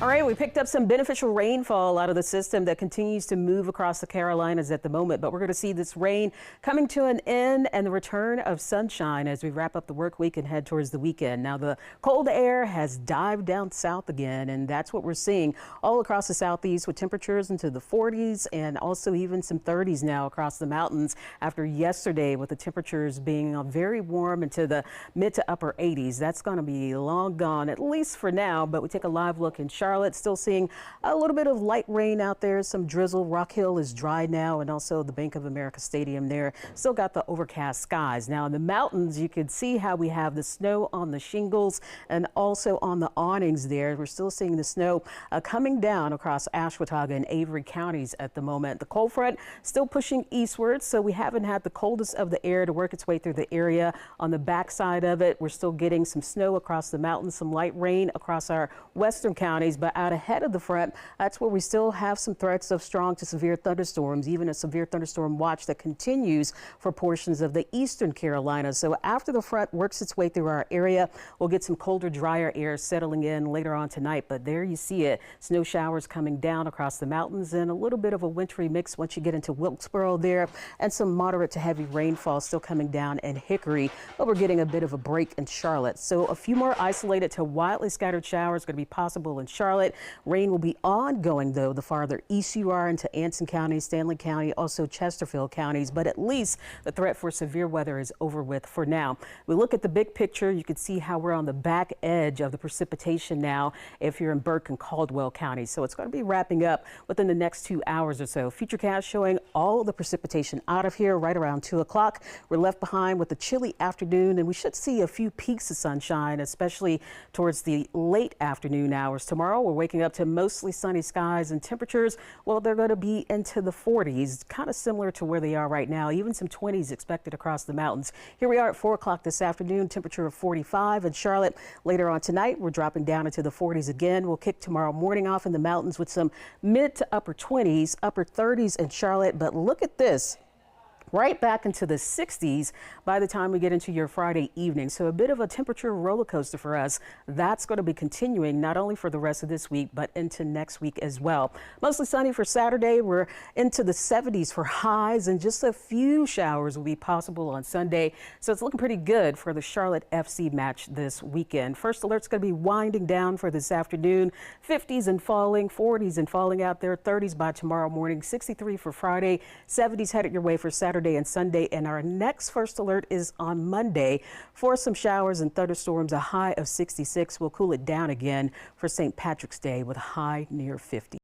All right, we picked up some beneficial rainfall out of the system that continues to move across the Carolinas at the moment, but we're going to see this rain coming to an end and the return of sunshine as we wrap up the work week and head towards the weekend. Now, the cold air has dived down south again, and that's what we're seeing all across the southeast with temperatures into the 40s and also even some 30s now across the mountains after yesterday with the temperatures being very warm into the mid to upper 80s. That's going to be long gone, at least for now, but we take a live look in Charlotte. Still seeing a little bit of light rain out there, some drizzle. Rock Hill is dry now, and also the Bank of America Stadium there still got the overcast skies. Now in the mountains, you can see how we have the snow on the shingles and also on the awnings there. We're still seeing the snow coming down across Ashwaubenon and Avery counties at the moment. The cold front still pushing eastward, so we haven't had the coldest of the air to work its way through the area. On the backside of it, we're still getting some snow across the mountains, some light rain across our western counties, but out ahead of the front, that's where we still have some threats of strong to severe thunderstorms, even a severe thunderstorm watch that continues for portions of the eastern Carolinas. So after the front works its way through our area, we'll get some colder, drier air settling in later on tonight. But there you see it, snow showers coming down across the mountains and a little bit of a wintry mix once you get into Wilkesboro there, and some moderate to heavy rainfall still coming down in Hickory, but we're getting a bit of a break in Charlotte. So a few more isolated to widely scattered showers going to be possible in Charlotte. Rain will be ongoing, though, the farther east you are into Anson County, Stanley County, also Chesterfield counties. But at least the threat for severe weather is over with for now. We look at the big picture. You can see how we're on the back edge of the precipitation now if you're in Burke and Caldwell counties. So it's going to be wrapping up within the next 2 hours or so. Futurecast showing all of the precipitation out of here right around 2 o'clock. We're left behind with a chilly afternoon, and we should see a few peaks of sunshine, especially towards the late afternoon hours. Tomorrow, we're waking up to mostly sunny skies, and temperatures, well, they're going to be into the 40s, kind of similar to where they are right now. Even some 20s expected across the mountains. Here we are at 4 o'clock this afternoon, temperature of 45 in Charlotte. Later on tonight, we're dropping down into the 40s again. We'll kick tomorrow morning off in the mountains with some mid to upper 20s, upper 30s in Charlotte. But look at this. Right back into the 60s by the time we get into your Friday evening. So a bit of a temperature roller coaster for us. That's going to be continuing not only for the rest of this week, but into next week as well. Mostly sunny for Saturday. We're into the 70s for highs, and just a few showers will be possible on Sunday. So it's looking pretty good for the Charlotte FC match this weekend. First alert's going to be winding down for this afternoon. 50s and falling, 40s and falling out there, 30s by tomorrow morning, 63 for Friday, 70s headed your way for Saturday and Sunday, and our next first alert is on Monday for some showers and thunderstorms. A high of 66. We'll cool it down again for St. Patrick's Day with a high near 50.